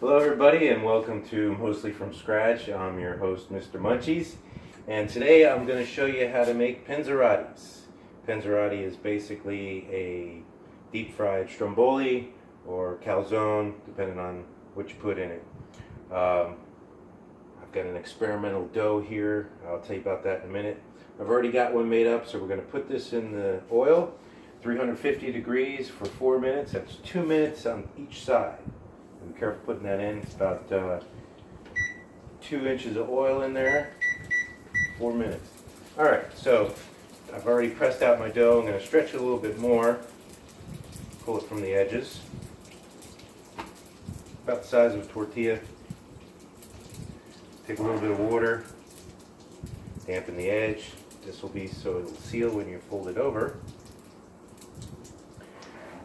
Hello everybody and welcome to Mostly From Scratch. I'm your host Mr. Munchies, and today I'm going to show you how to make Panzerottis. Panzerotti is basically a deep fried stromboli or calzone, depending on what you put in it. I've got an experimental dough here. I'll tell you about that in a minute. I've already got one made up, so we're going to put this in the oil, 350 degrees for 4 minutes. That's 2 minutes on each side. Be careful putting that in. It's about 2 inches of oil in there, 4 minutes. Alright, so I've already pressed out my dough. I'm going to stretch it a little bit more, pull it from the edges, about the size of a tortilla. Take a little bit of water, dampen the edge. This will be so it'll seal when you fold it over.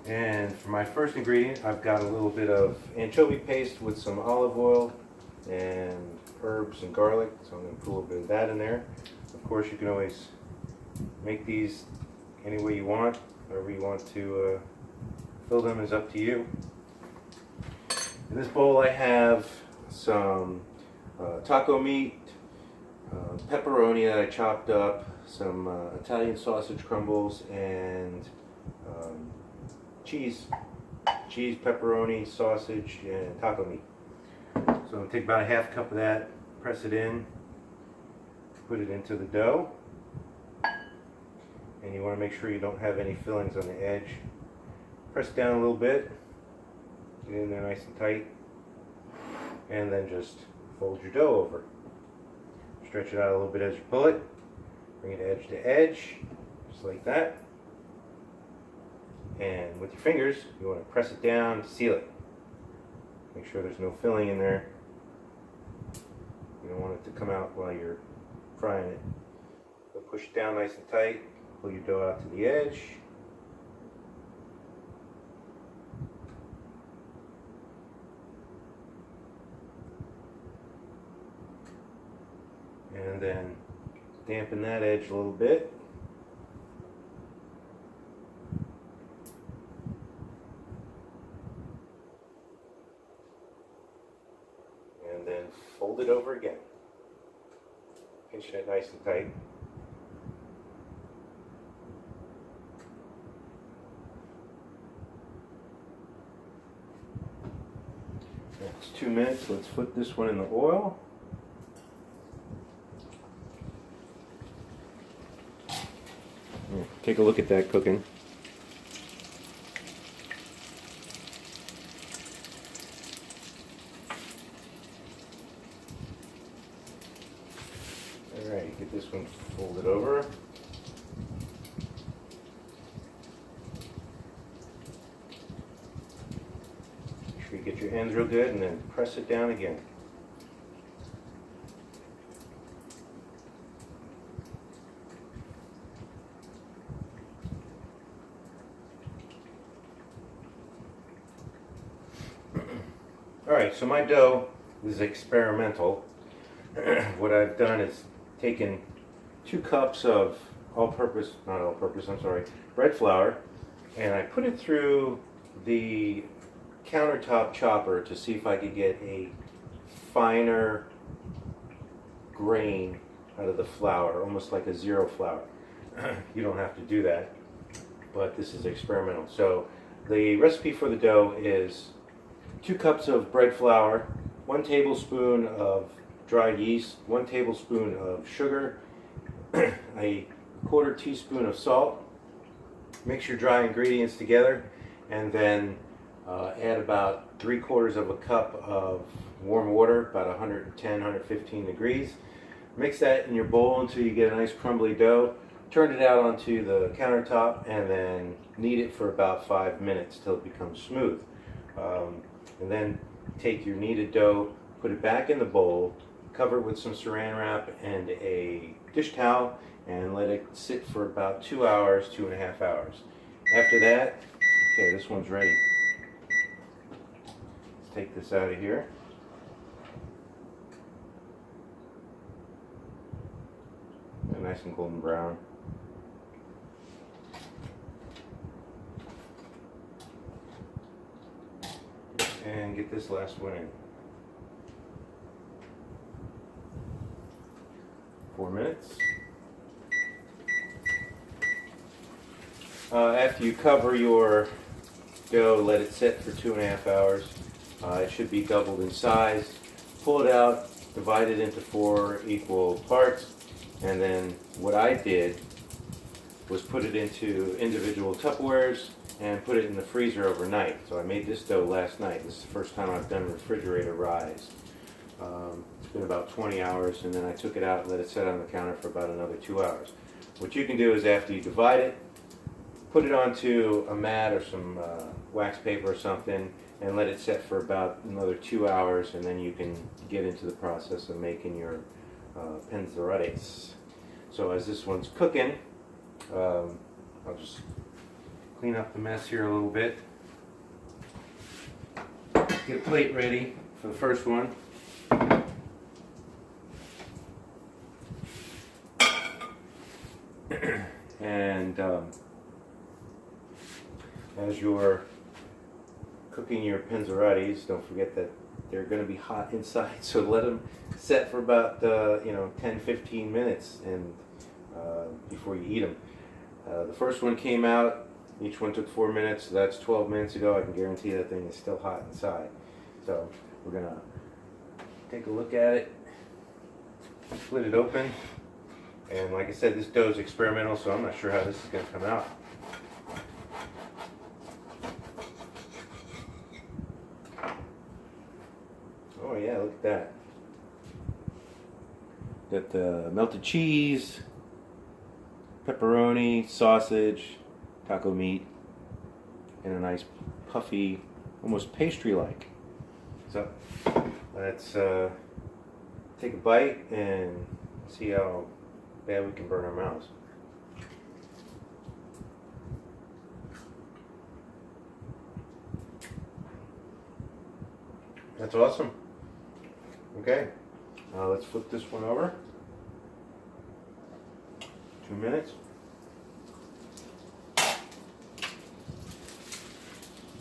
And for my first ingredient, I've got a little bit of anchovy paste with some olive oil and herbs and garlic. So I'm going to put a little bit of that in there. Of course, you can always make these any way you want. Whatever you want to fill them is up to you. In this bowl I have some taco meat, pepperoni that I chopped up, some Italian sausage crumbles, and cheese, pepperoni, sausage, and taco meat. So I'll take about a half cup of that, press it in, put it into the dough, and you want to make sure you don't have any fillings on the edge. Press down a little bit, get in there nice and tight, and then just fold your dough over. Stretch it out a little bit as you pull it, bring it edge to edge, just like that. And with your fingers, you want to press it down to seal it. Make sure there's no filling in there. You don't want it to come out while you're frying it. So push it down nice and tight, pull your dough out to the edge. And then dampen that edge a little bit. And then fold it over again, pinching it nice and tight. It's 2 minutes. Let's put this one in the oil. Take a look at that cooking. Alright, get this one folded over. Make sure you get your ends real good and then press it down again. Alright, so my dough is experimental. What I've done is taken 2 cups of bread flour, and I put it through the countertop chopper to see if I could get a finer grain out of the flour, almost like a zero flour. You don't have to do that, but this is experimental. So the recipe for the dough is 2 cups of bread flour, 1 tablespoon of dried yeast, 1 tablespoon of sugar, a 1/4 teaspoon of salt. Mix your dry ingredients together, and then add about 3/4 of a cup of warm water, about 110, 115 degrees. Mix that in your bowl until you get a nice crumbly dough. Turn it out onto the countertop and then knead it for about 5 minutes till it becomes smooth. And then take your kneaded dough, put it back in the bowl, cover it with some saran wrap and a dish towel, and let it sit for about 2 hours, 2.5 hours. After that, okay, this one's ready. Let's take this out of here. Nice and golden brown. And get this last one in. 4 minutes. After you cover your dough, let it sit for 2.5 hours. It should be doubled in size. Pull it out, divide it into 4 equal parts, and then what I did was put it into individual Tupperwares and put it in the freezer overnight. So I made this dough last night. This is the first time I've done refrigerator rise. It's been about 20 hours, and then I took it out and let it sit on the counter for about another 2 hours. What you can do is after you divide it, put it onto a mat or some wax paper or something and let it set for about another 2 hours, and then you can get into the process of making your Panzerottis. So as this one's cooking, I'll just clean up the mess here a little bit. Get a plate ready for the first one. And as you're cooking your Panzerottis, don't forget that they're going to be hot inside, so let them set for about 10-15 minutes and before you eat them. The first one came out, each one took 4 minutes, so that's 12 minutes ago. I can guarantee that thing is still hot inside. So we're going to take a look at it, split it open, and like I said, this dough is experimental, so I'm not sure how this is going to come out. Oh yeah, look at that. Got the melted cheese, pepperoni, sausage, taco meat, and a nice puffy, almost pastry-like. So let's take a bite and see how bad we can burn our mouths. That's awesome. Okay, let's flip this one over. 2 minutes.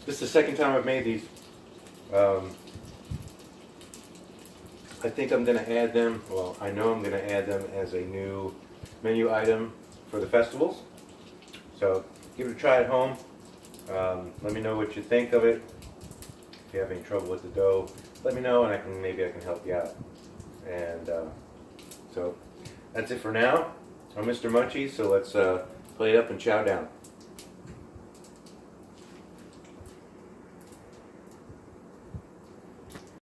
This is the second time I've made these. I think I'm going to add them, well, I know I'm going to add them as a new menu item for the festivals. So give it a try at home. Let me know what you think of it. If you have any trouble with the dough, let me know, and maybe I can help you out. And so that's it for now. I'm Mr. Munchie, so let's plate up and chow down.